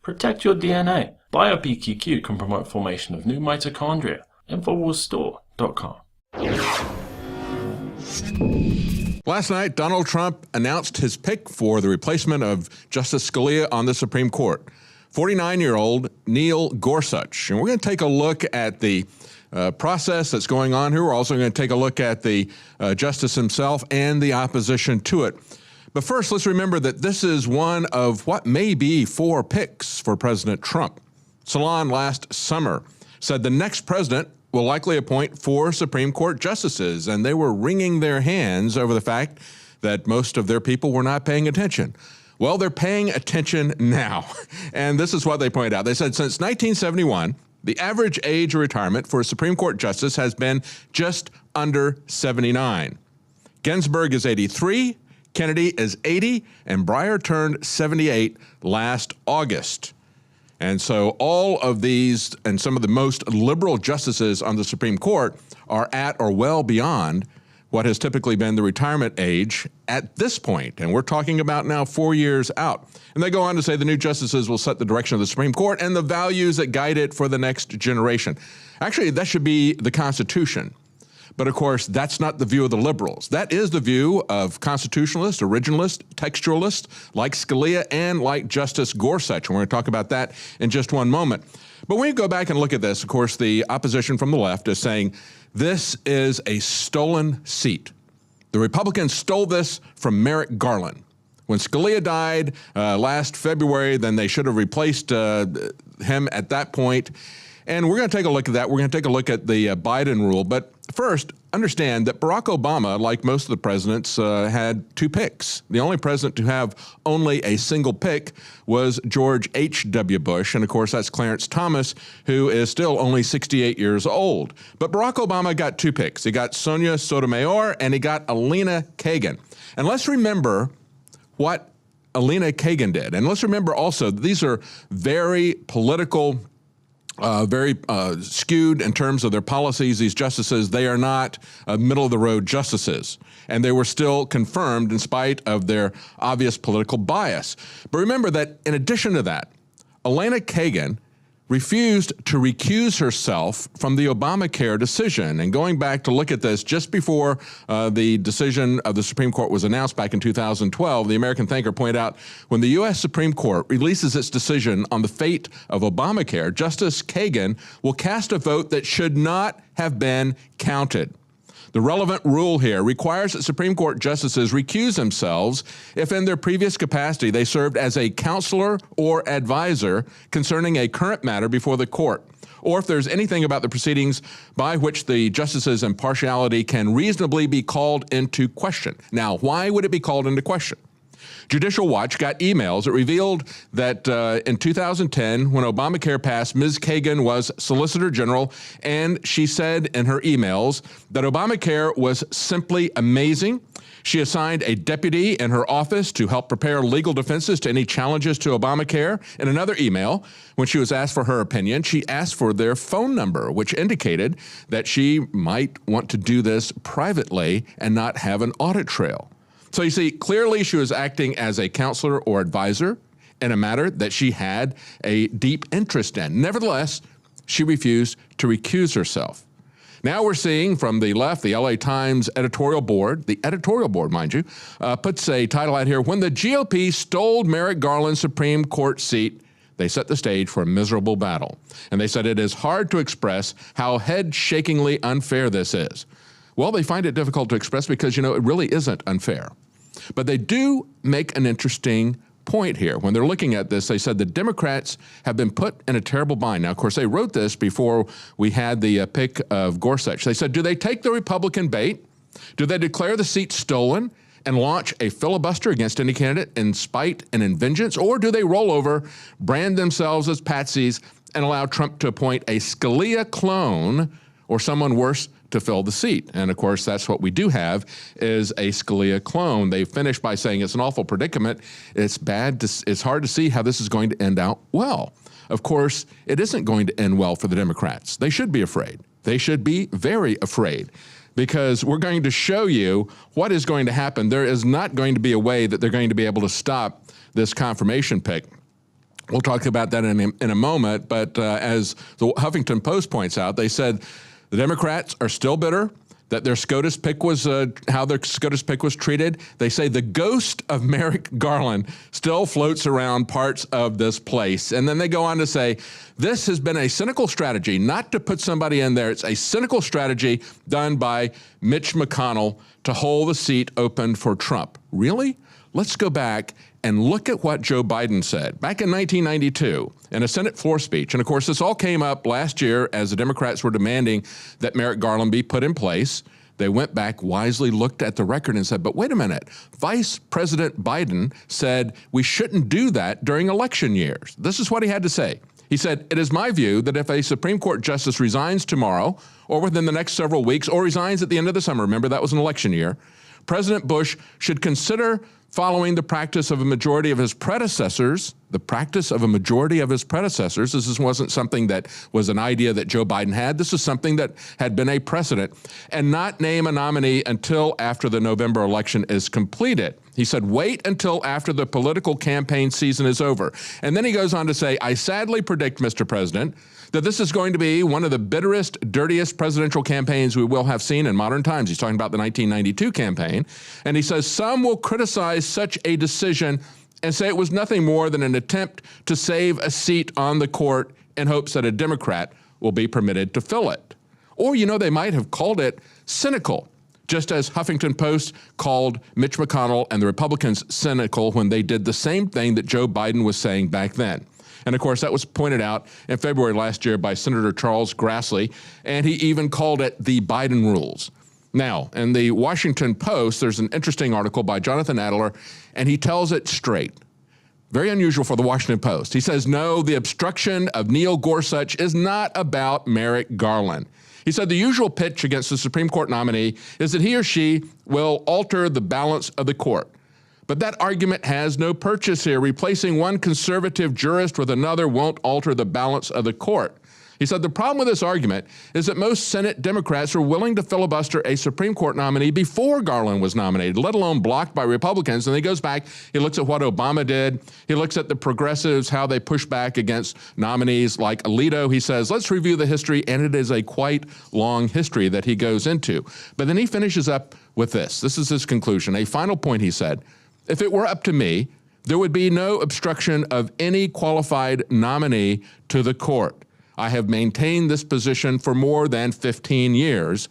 Protect your DNA. BioPQQ can promote formation of new mitochondria. Infowarsstore.com. Last night, Donald Trump announced his pick for the replacement of Justice Scalia on the Supreme Court, 49-year-old Neil Gorsuch. And we're going to take a look at the process that's going on here. We're also going to take a look at the justice himself and the opposition to it. But first, let's remember that this is one of what may be 4 picks for President Trump. Salon last summer said the next president will likely appoint 4 Supreme Court justices, and they were wringing their hands over the fact that most of their people were not paying attention. Well, they're paying attention now, and this is what they pointed out. They said since 1971, the average age of retirement for a Supreme Court justice has been just under 79. Ginsburg is 83, Kennedy is 80, and Breyer turned 78 last August. And so all of these and some of the most liberal justices on the Supreme Court are at or well beyond what has typically been the retirement age at this point. And we're talking about now 4 years out. And they go on to say the new justices will set the direction of the Supreme Court and the values that guide it for the next generation. Actually, that should be the Constitution. But of course, that's not the view of the liberals. That is the view of constitutionalists, originalists, textualists like Scalia and like Justice Gorsuch. And we're going to talk about that in just one moment. But when you go back and look at this, of course, the opposition from the left is saying this is a stolen seat. The Republicans stole this from Merrick Garland. When Scalia died last February, then they should have replaced him at that point. And we're going to take a look at that. We're going to take a look at the Biden rule. But first, understand that Barack Obama, like most of the presidents, had 2 picks. The only president to have only a single pick was George H.W. Bush. And of course, that's Clarence Thomas, who is still only 68 years old. But Barack Obama got 2 picks. He got Sonia Sotomayor and he got Elena Kagan. And let's remember what Elena Kagan did. And let's remember also that these are very political, very skewed in terms of their policies. These justices, they are not middle-of-the-road justices. And they were still confirmed in spite of their obvious political bias. But remember that in addition to that, Elena Kagan refused to recuse herself from the Obamacare decision. And going back to look at this just before the decision of the Supreme Court was announced back in 2012, the American Thinker pointed out, when the U.S. Supreme Court releases its decision on the fate of Obamacare, Justice Kagan will cast a vote that should not have been counted. The relevant rule here requires that Supreme Court justices recuse themselves if in their previous capacity they served as a counselor or advisor concerning a current matter before the court, or if there's anything about the proceedings by which the justice's impartiality can reasonably be called into question. Now, why would it be called into question? Judicial Watch got emails that revealed that in 2010, when Obamacare passed, Ms. Kagan was Solicitor General, and she said in her emails that Obamacare was simply amazing. She assigned a deputy in her office to help prepare legal defenses to any challenges to Obamacare. In another email, when she was asked for her opinion, she asked for their phone number, which indicated that she might want to do this privately and not have an audit trail. So you see, clearly she was acting as a counselor or advisor in a matter that she had a deep interest in. Nevertheless, she refused to recuse herself. Now we're seeing from the left, the LA Times editorial board, the editorial board, mind you, puts a title out here, when the GOP stole Merrick Garland's Supreme Court seat, they set the stage for a miserable battle. And they said it is hard to express how head-shakingly unfair this is. Well, they find it difficult to express because, you know, it really isn't unfair. But they do make an interesting point here. When they're looking at this, they said the Democrats have been put in a terrible bind. Now, of course, they wrote this before we had the pick of Gorsuch. They said, do they take the Republican bait? Do they declare the seat stolen and launch a filibuster against any candidate in spite and in vengeance? Or do they roll over, brand themselves as patsies, and allow Trump to appoint a Scalia clone or someone worse to fill the seat? And of course, that's what we do have, is a Scalia clone. They finish by saying it's an awful predicament. It's bad. It's hard to see how this is going to end out well. Of course, it isn't going to end well for the Democrats. They should be afraid. They should be very afraid, because we're going to show you what is going to happen. There is not going to be a way that they're going to be able to stop this confirmation pick. We'll talk about that in a moment, but as the Huffington Post points out, they said the Democrats are still bitter that their SCOTUS pick was, how their SCOTUS pick was treated. They say the ghost of Merrick Garland still floats around parts of this place. And then they go on to say, this has been a cynical strategy, not to put somebody in there. It's a cynical strategy done by Mitch McConnell to hold the seat open for Trump. Really? Let's go back and look at what Joe Biden said back in 1992 in a Senate floor speech. And of course, this all came up last year as the Democrats were demanding that Merrick Garland be put in place. They went back, wisely looked at the record and said, but wait a minute, Vice President Biden said we shouldn't do that during election years. This is what he had to say. He said, it is my view that if a Supreme Court justice resigns tomorrow or within the next several weeks or resigns at the end of the summer, remember that was an election year, President Bush should consider following the practice of a majority of his predecessors, this wasn't something that was an idea that Joe Biden had. This is something that had been a precedent, and not name a nominee until after the November election is completed. He said, wait until after the political campaign season is over. And then he goes on to say, I sadly predict, Mr. President, that this is going to be one of the bitterest, dirtiest presidential campaigns we will have seen in modern times. He's talking about the 1992 campaign. And he says, some will criticize such a decision and say it was nothing more than an attempt to save a seat on the court in hopes that a Democrat will be permitted to fill it. Or, they might have called it cynical, just as Huffington Post called Mitch McConnell and the Republicans cynical when they did the same thing that Joe Biden was saying back then. And of course, that was pointed out in February last year by Senator Charles Grassley, and he even called it the Biden rules. Now, in the Washington Post, there's an interesting article by Jonathan Adler, and he tells it straight. Very unusual for the Washington Post. He says, no, the obstruction of Neil Gorsuch is not about Merrick Garland. He said the usual pitch against the Supreme Court nominee is that he or she will alter the balance of the court. But that argument has no purchase here. Replacing one conservative jurist with another won't alter the balance of the court. He said the problem with this argument is that most Senate Democrats are willing to filibuster a Supreme Court nominee before Garland was nominated, let alone blocked by Republicans. And he goes back, he looks at what Obama did. He looks at the progressives, how they push back against nominees like Alito. He says, let's review the history, and it is a quite long history that he goes into. But then he finishes up with this. This is his conclusion. A final point, he said, if it were up to me, there would be no obstruction of any qualified nominee to the court. I have maintained this position for more than 15 years,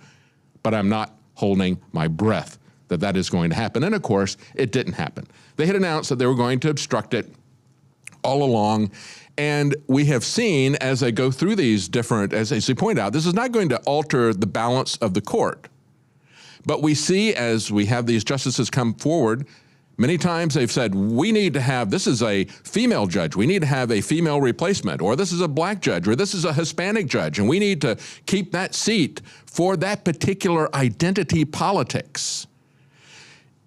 but I'm not holding my breath that that is going to happen. And of course, it didn't happen. They had announced that they were going to obstruct it all along. And we have seen as they go through these different, as they point out, this is not going to alter the balance of the court. But we see as we have these justices come forward, many times they've said, we need to have, this is a female judge, we need to have a female replacement, or this is a black judge, or this is a Hispanic judge, and we need to keep that seat for that particular identity politics.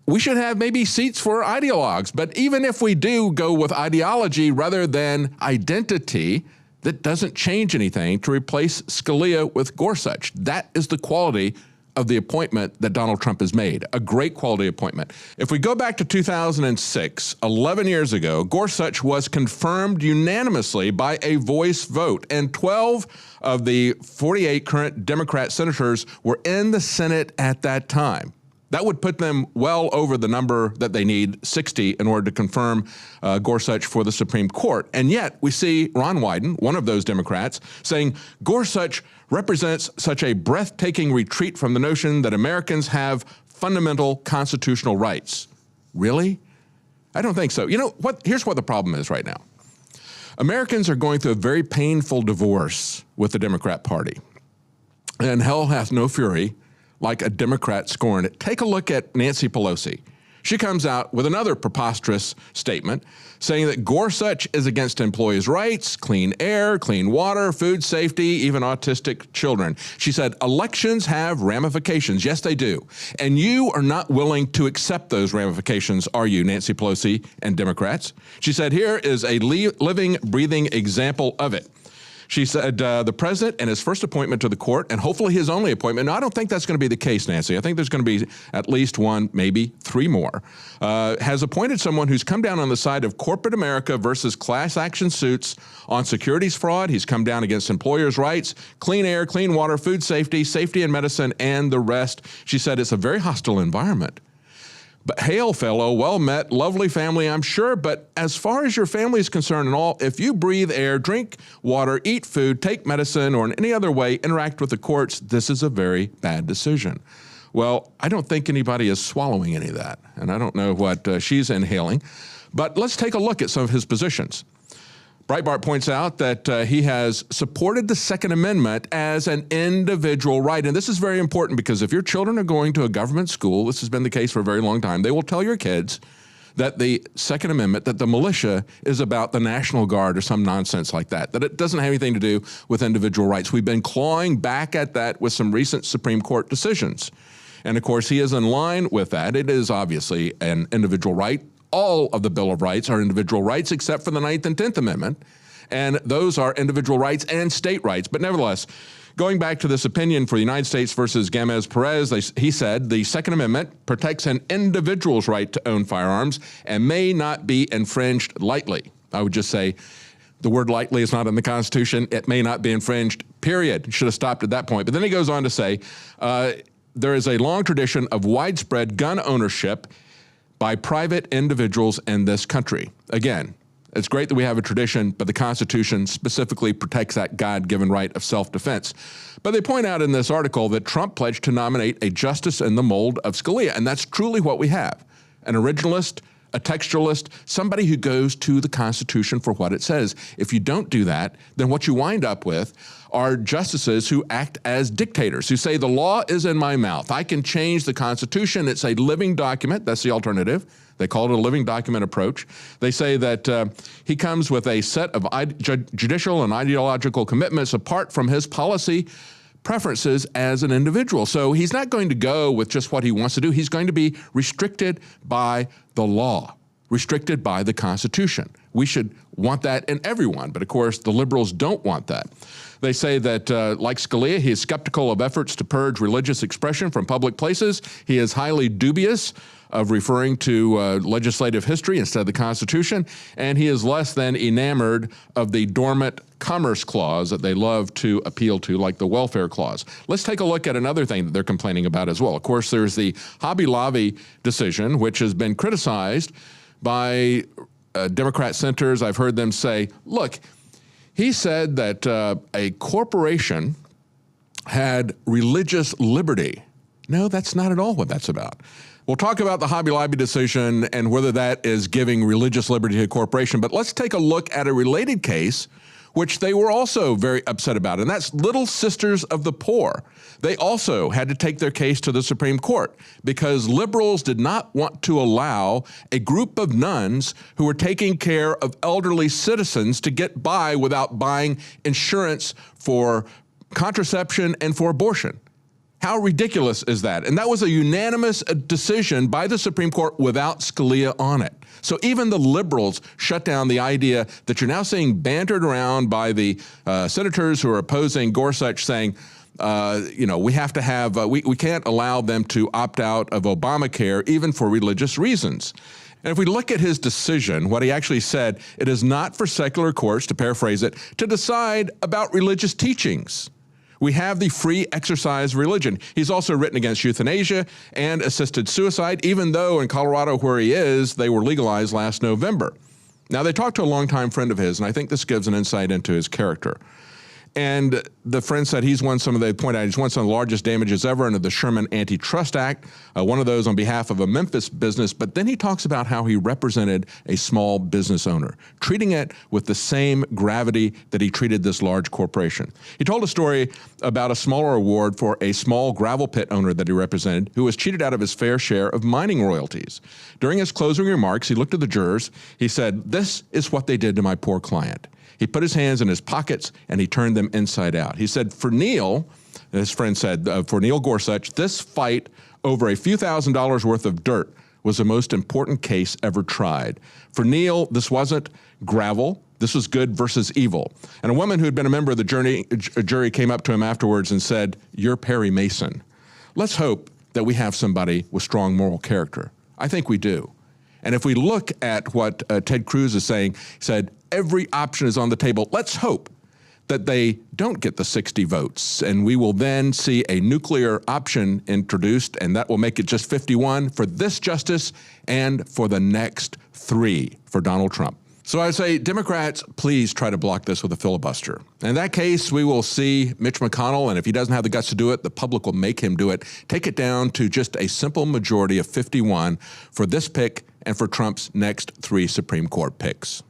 We should have maybe seats for ideologues, but even if we do go with ideology rather than identity, that doesn't change anything to replace Scalia with Gorsuch. That is the quality of the appointment that Donald Trump has made, a great quality appointment. If we go back to 2006, 11 years ago, Gorsuch was confirmed unanimously by a voice vote, and 12 of the 48 current Democrat senators were in the Senate at that time. That would put them well over the number that they need, 60, in order to confirm Gorsuch for the Supreme Court. And yet we see Ron Wyden, one of those Democrats, saying Gorsuch represents such a breathtaking retreat from the notion that Americans have fundamental constitutional rights. Really? I don't think so. You know what? Here's what the problem is right now. Americans are going through a very painful divorce with the Democrat Party. And hell hath no fury like a Democrat scorn it. Take a look at Nancy Pelosi. She comes out with another preposterous statement saying that Gorsuch is against employees' rights, clean air, clean water, food safety, even autistic children. She said, elections have ramifications. Yes, they do. And you are not willing to accept those ramifications, are you, Nancy Pelosi and Democrats? She said, here is a living, breathing example of it. She said the president in his first appointment to the court, and hopefully his only appointment, no, I don't think that's going to be the case, Nancy. I think there's going to be at least one, maybe three more, has appointed someone who's come down on the side of corporate America versus class action suits on securities fraud. He's come down against employers' rights, clean air, clean water, food safety, safety in medicine, and the rest. She said it's a very hostile environment. But hail, fellow, well met, lovely family, I'm sure. But as far as your family is concerned and all, if you breathe air, drink water, eat food, take medicine, or in any other way interact with the courts, this is a very bad decision. Well, I don't think anybody is swallowing any of that, and I don't know what she's inhaling. But let's take a look at some of his positions. Breitbart points out that he has supported the Second Amendment as an individual right. And this is very important because if your children are going to a government school, this has been the case for a very long time, they will tell your kids that the Second Amendment, that the militia is about the National Guard or some nonsense like that, that it doesn't have anything to do with individual rights. We've been clawing back at that with some recent Supreme Court decisions. And of course, he is in line with that. It is obviously an individual right. All of the Bill of Rights are individual rights except for the 9th and 10th Amendment, and those are individual rights and state rights. But nevertheless, going back to this opinion for the United States versus Gamez-Perez, he said the Second Amendment protects an individual's right to own firearms and may not be infringed lightly. I would just say the word lightly is not in the Constitution. It may not be infringed, period. Should have stopped at that point. But then he goes on to say there is a long tradition of widespread gun ownership by private individuals in this country. Again, it's great that we have a tradition, but the Constitution specifically protects that God-given right of self-defense. But they point out in this article that Trump pledged to nominate a justice in the mold of Scalia, and that's truly what we have. An originalist, a textualist, somebody who goes to the Constitution for what it says. If you don't do that, then what you wind up with are justices who act as dictators, who say the law is in my mouth. I can change the Constitution. It's a living document. That's the alternative. They call it a living document approach. They say that he comes with a set of judicial and ideological commitments apart from his policy preferences as an individual. So he's not going to go with just what he wants to do. He's going to be restricted by the law, restricted by the Constitution. We should want that in everyone, but of course the liberals don't want that. They say that, like Scalia, he is skeptical of efforts to purge religious expression from public places. He is highly dubious of referring to legislative history instead of the Constitution, and he is less than enamored of the dormant Commerce Clause that they love to appeal to, like the Welfare Clause. Let's take a look at another thing that they're complaining about as well. Of course, there's the Hobby Lobby decision, which has been criticized by Democrat senators. I've heard them say, look, he said that a corporation had religious liberty. No, that's not at all what that's about. We'll talk about the Hobby Lobby decision and whether that is giving religious liberty to a corporation, but let's take a look at a related case which they were also very upset about, and that's Little Sisters of the Poor. They also had to take their case to the Supreme Court because liberals did not want to allow a group of nuns who were taking care of elderly citizens to get by without buying insurance for contraception and for abortion. How ridiculous is that? And that was a unanimous decision by the Supreme Court without Scalia on it. So even the liberals shut down the idea that you're now seeing bantered around by the senators who are opposing Gorsuch saying, we have to have, we can't allow them to opt out of Obamacare even for religious reasons. And if we look at his decision, what he actually said, it is not for secular courts, to paraphrase it, to decide about religious teachings. We have the free exercise of religion. He's also written against euthanasia and assisted suicide, even though in Colorado where he is, they were legalized last November. Now, they talked to a longtime friend of his, and I think this gives an insight into his character. And the friend said he's won some of the largest damages ever under the Sherman Antitrust Act, one of those on behalf of a Memphis business. But then he talks about how he represented a small business owner, treating it with the same gravity that he treated this large corporation. He told a story about a smaller award for a small gravel pit owner that he represented who was cheated out of his fair share of mining royalties. During his closing remarks, he looked at the jurors. He said, "This is what they did to my poor client." He put his hands in his pockets and he turned them inside out. He said, for Neil, his friend said, for Neil Gorsuch, this fight over a few $1,000s worth of dirt was the most important case ever tried. For Neil, this wasn't gravel. This was good versus evil. And a woman who had been a member of the jury came up to him afterwards and said, "You're Perry Mason." Let's hope that we have somebody with strong moral character. I think we do. And if we look at what Ted Cruz is saying, he said, every option is on the table. Let's hope that they don't get the 60 votes, and we will then see a nuclear option introduced, and that will make it just 51 for this justice and for the next 3 for Donald Trump. So I say, Democrats, please try to block this with a filibuster. In that case, we will see Mitch McConnell, and if he doesn't have the guts to do it, the public will make him do it, take it down to just a simple majority of 51 for this pick and for Trump's next 3 Supreme Court picks.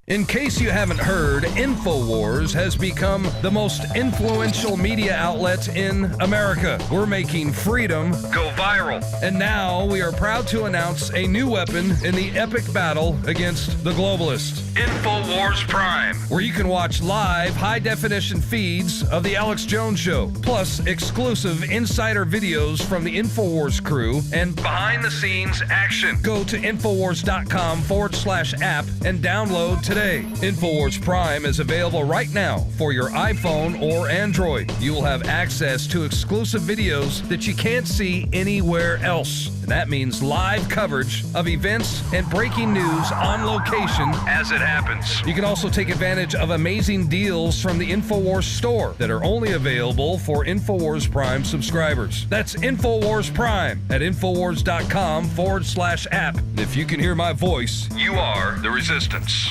In case you haven't heard, Infowars has become the most influential media outlet in America. We're making freedom go viral. And now we are proud to announce a new weapon in the epic battle against the globalists. Infowars Prime, where you can watch live high-definition feeds of The Alex Jones Show, plus exclusive insider videos from the Infowars crew and behind-the-scenes action. Go to Infowars.com/app and download today. Infowars Prime is available right now for your iPhone or Android. You will have access to exclusive videos that you can't see anywhere else. And that means live coverage of events and breaking news on location as it happens. You can also take advantage of amazing deals from the Infowars store that are only available for Infowars Prime subscribers. That's Infowars Prime at Infowars.com/app. And if you can hear my voice, you are the resistance.